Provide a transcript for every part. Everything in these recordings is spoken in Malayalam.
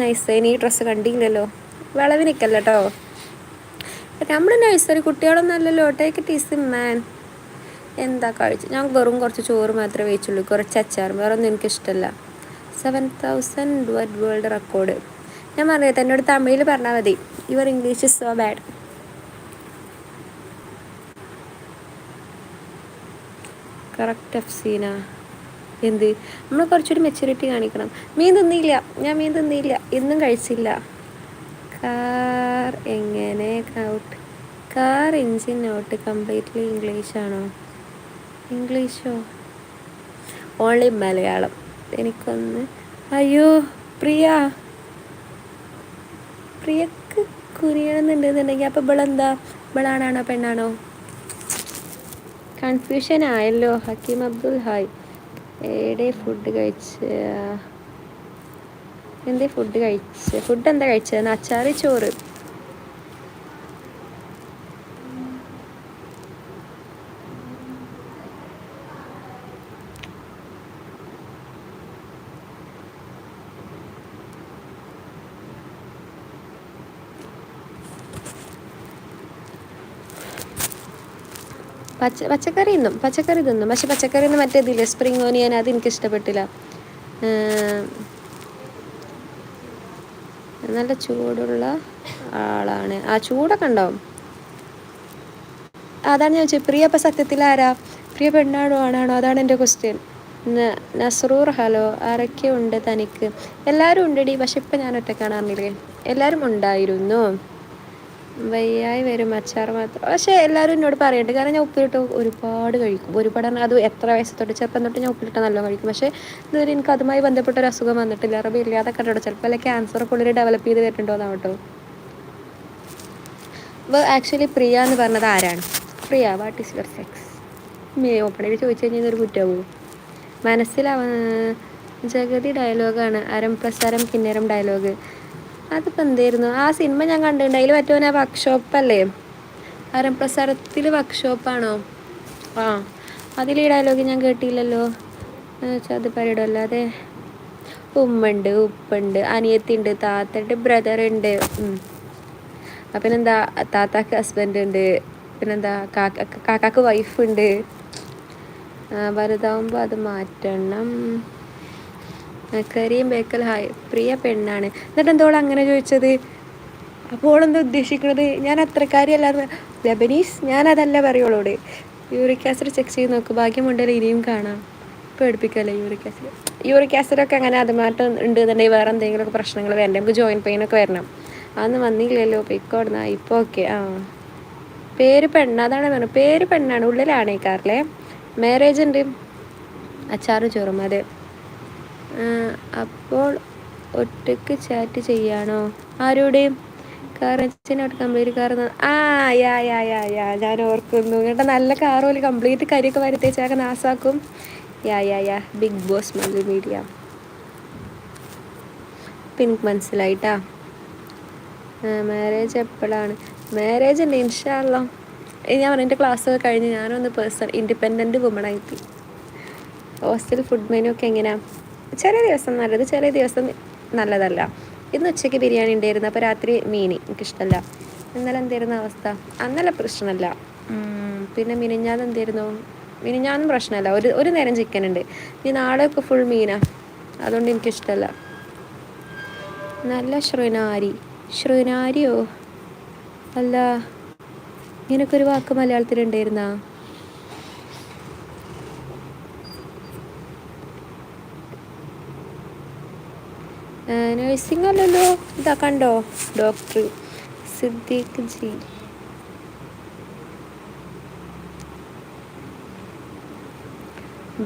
നൈസ്. ഈ ഡ്രസ്സ് കണ്ടില്ലല്ലോ, വിളവ് നിൽക്കല്ലോ കേട്ടോ. നമ്മൾ നഴ്സറി കുട്ടികളൊന്നും അല്ലല്ലോ. Take it easy man. എന്താ കഴിച്ചു? ഞാൻ വെറും കുറച്ച് ചോറ് മാത്രമേ വെച്ചുള്ളൂ, കുറച്ച് അച്ചാർ, വേറെ ഒന്നും എനിക്കിഷ്ടമല്ല. 7000 വേൾഡ് റെക്കോർഡ്. ഞാൻ പറഞ്ഞത് എന്നോട് തമിഴിൽ പറഞ്ഞാൽ മതി. Your English is so bad. Correct Afseena. എന്ത്? നമ്മൾ കുറച്ചൊരു മെച്യൂരിറ്റി കാണിക്കണം. മീൻ തിന്നില്ല, ഞാൻ മീൻ തിന്നില്ല, ഇന്നും കഴിച്ചില്ല. കാർ എങ്ങനെ out? Car engine out completely ഇംഗ്ലീഷാണോ? ഇംഗ്ലീഷോ? ഓൺലി മലയാളം. എനിക്കൊന്ന്. അയ്യോ പ്രിയ, പ്രിയക്ക് കുനിയണമെന്നുണ്ടെന്നുണ്ടെങ്കിൽ അപ്പോൾ ഇവളെന്താ, ഇവളാണാണോ പെണ്ണാണോ? കൺഫ്യൂഷൻ ആയല്ലോ. ഹക്കീം അബ്ദുൽ ഹായ്. എവിടെ ഫുഡ് കഴിച്ച? എന്തേ ഫുഡ് കഴിച്ച? ഫുഡ് എന്താ കഴിച്ചത്? അച്ചാറ്, ചോറ്. പച്ചക്കറി തിന്നും, പക്ഷെ പച്ചക്കറി ഒന്നും മറ്റേതില്ലേ, സ്പ്രിങ് ഓനിയൻ, അത് എനിക്കിഷ്ടപ്പെട്ടില്ല. നല്ല ചൂടുള്ള ആളാണ്. ആ ചൂടൊക്കെ ഉണ്ടാവും. അതാണ് ഞാൻ ചോദിച്ചത്. പ്രിയ അപ്പം സത്യത്തിൽ ആരാ? പ്രിയ പെണ്ണാണോ ആണാണോ? അതാണ് എൻ്റെ ക്വസ്റ്റ്യൻ. നസ്രൂർ ഹലോ. ആരൊക്കെ ഉണ്ട് തനിക്ക്? എല്ലാവരും ഉണ്ടടി, പക്ഷെ ഇപ്പം ഞാൻ ഒറ്റക്കാണ് പറഞ്ഞില്ലേ. എല്ലാവരും ഉണ്ടായിരുന്നു. വയ്യായി വരും അച്ചാർ മാത്രം. പക്ഷേ എല്ലാവരും എന്നോട് പറയുന്നുണ്ട്, കാരണം ഞാൻ ഉപ്പിലിട്ട് ഒരുപാട് കഴിക്കും. ഒരുപാട് പറഞ്ഞാൽ അത് എത്ര വയസ്സ് തൊട്ട്, ചെറുപ്പം തൊട്ട് ഞാൻ ഉപ്പിലിട്ട് നല്ലോണം കഴിക്കും. പക്ഷേ ഇതുവരെ എനിക്ക് അതുമായി ബന്ധപ്പെട്ട ഒരു അസുഖം വന്നിട്ടില്ല. അറബി ഇല്ലാതെ കണ്ടോ, ചിലപ്പോൾ അല്ല ക്യാൻസറൊക്കെ ഉള്ളിൽ ഡെവലപ്പ് ചെയ്ത് വരുന്നുണ്ടോന്നാവട്ടോ. അപ്പോൾ ആക്ച്വലി പ്രിയ എന്ന് പറഞ്ഞത് ആരാണ്? പ്രിയ, വാട്ട് ഈസ് യുവർ സെക്സ്? ഓപ്പണായിട്ട് ചോദിച്ചു കഴിഞ്ഞാൽ ഒരു കുറ്റമാവും. മനസ്സിലാവ ജഗതി ഡയലോഗാണ്. അരം പ്രസാരം കിന്നരം ഡയലോഗ്. അതിപ്പോൾ എന്തായിരുന്നു? ആ സിനിമ ഞാൻ കണ്ടിട്ടുണ്ട്. അതിൽ മറ്റവനെ വർക്ക്ഷോപ്പല്ലേ? അരംപ്രസാരത്തിൽ വർക്ക്ഷോപ്പാണോ? ആ, അതിൽ ഈ ഡയലോഗ് ഞാൻ കേട്ടില്ലല്ലോ. അത് പരിടല്ല. അതെ, ഉമ്മയുണ്ട്, ഉപ്പുണ്ട്, അനിയത്തിയുണ്ട്, താത്തയുണ്ട്, ബ്രദറുണ്ട്. പിന്നെന്താ, താത്താക്ക് ഹസ്ബൻഡ് ഉണ്ട്. പിന്നെന്താ, കാക്കാക്ക് വൈഫുണ്ട്. വലുതാവുമ്പോൾ അത് മാറ്റണം. കരീം ബേക്കൽ ഹായ്. പ്രിയ പെണ്ണാണ്. എന്നിട്ട് എന്തോളം അങ്ങനെ ചോദിച്ചത്? അപ്പോൾ എന്താ ഉദ്ദേശിക്കുന്നത്? ഞാൻ അത്രക്കാരിയല്ലാതെ ലബനീസ്, ഞാനതല്ല പറയുള്ളൂടെ. യൂറിക് ആസിഡ് ചെക്ക് ചെയ്ത് നോക്ക്, ഭാഗ്യമുണ്ടല്ലോ ഇനിയും കാണാം. പേടിപ്പിക്കല്ലേ യൂറിക് ആസിഡ്. യൂറിക് ആസിഡൊക്കെ അങ്ങനെ അതുമായിട്ട് ഉണ്ട് എന്നുണ്ടെങ്കിൽ വേറെ എന്തെങ്കിലുമൊക്കെ പ്രശ്നങ്ങൾ വരണ്ടേ? നമുക്ക് ജോയിൻറ്റ് പെയിനൊക്കെ വരണം. അതൊന്നും വന്നില്ലല്ലോ. പിക്കോടുന്ന ഇപ്പോൾ ഓക്കെ. ആ, പേര് പെണ്ണ്, അതാണ് പറഞ്ഞത്. പേര് പെണ്ണാണ്, ഉള്ളിലാണേക്കാറില്ലേ. മാരേജ് ഉണ്ട്, അച്ചാറ് ചോറും. അതെ. അപ്പോൾ ഒറ്റയ്ക്ക് ചാറ്റ് ചെയ്യാണോ? ആരോടെയും? കാറച്ചിനോട്ട് കംപ്ലീറ്റ് കാർ. ആ യാ യാ യാ യാ ഞാൻ ഓർക്കുന്നു. കേട്ടോ, നല്ല കാർ പോലെ കംപ്ലീറ്റ് കരിയൊക്കെ വരുത്തേച്ചൊക്കെ നാസാക്കും. യാ യാ യാ ബിഗ് ബോസ് മല്ലു മീഡിയ. ഇപ്പം എനിക്ക് മനസ്സിലായിട്ടാ. മാരേജ് എപ്പോഴാണ്? മാരേജ് ഉണ്ട് ഇൻഷാ അള്ളാ. ഞാൻ പറഞ്ഞു, എൻ്റെ ക്ലാസ് കഴിഞ്ഞ് ഞാനൊന്ന് ഇൻഡിപെൻഡൻറ്റ് വുമണായിത്തി. ഹോസ്റ്റൽ ഫുഡ് മെനു ഒക്കെ എങ്ങനെയാണ്? ചില ദിവസം നല്ലത്, ചില ദിവസം നല്ലതല്ല. ഇന്ന് ഉച്ചയ്ക്ക് ബിരിയാണി ഉണ്ടായിരുന്നു, അപ്പോൾ രാത്രി മീൻ എനിക്കിഷ്ടമല്ല. ഇന്നലെ എന്തായിരുന്നു അവസ്ഥ? അന്നലെ പ്രശ്നമല്ല. പിന്നെ മിനിഞ്ഞാന്ന് എന്തായിരുന്നു? മിനിഞ്ഞാന്നും പ്രശ്നമല്ല. ഒരു നേരം ചിക്കൻ ഉണ്ട്. ഇനി നാളെയൊക്കെ ഫുൾ മീനാണ്, അതുകൊണ്ട് എനിക്കിഷ്ടമല്ല. നല്ല ശൃനാരിയോ? അല്ല, ഇങ്ങനൊക്കെ ഒരു വാക്ക് മലയാളത്തിലുണ്ടായിരുന്നാ? നഴ്സിംഗ് അല്ലല്ലോ. ഇതാ കണ്ടോ, ഡോക്ടർ സിദ്ദീഖ് ജി.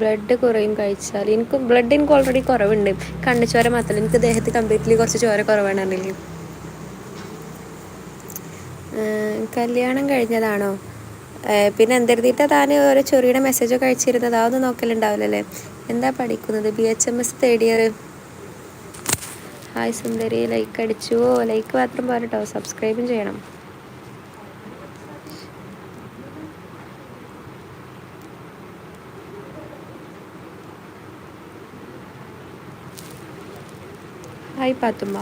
ബ്ലഡ് കുറയും കഴിച്ചാൽ. എനിക്ക് ഓൾറെഡി കുറവുണ്ട്. കണ്ണിച്ചോര മാത്രമല്ല, എനിക്ക് ദേഹത്ത് കംപ്ലീറ്റ്ലി കുറച്ച് ചോര കുറവാണ് പറഞ്ഞില്ലേ. കല്യാണം കഴിഞ്ഞതാണോ? പിന്നെ എന്തെഴുതിയിട്ടാ താൻ ഓരോ ചെറിയുടെ മെസ്സേജൊക്കെ അയച്ചിരുന്നത്? അതൊന്നും നോക്കലുണ്ടാവില്ലല്ലേ. എന്താ പഠിക്കുന്നത്? BHMS third year. ഹായ് സുന്ദരി, ലൈക്ക് അടിച്ചു. ലൈക്ക് മാത്രം പോരട്ടോ, സബ്സ്ക്രൈബും ചെയ്യണം. ഹായ് പാത്തുമ്മ.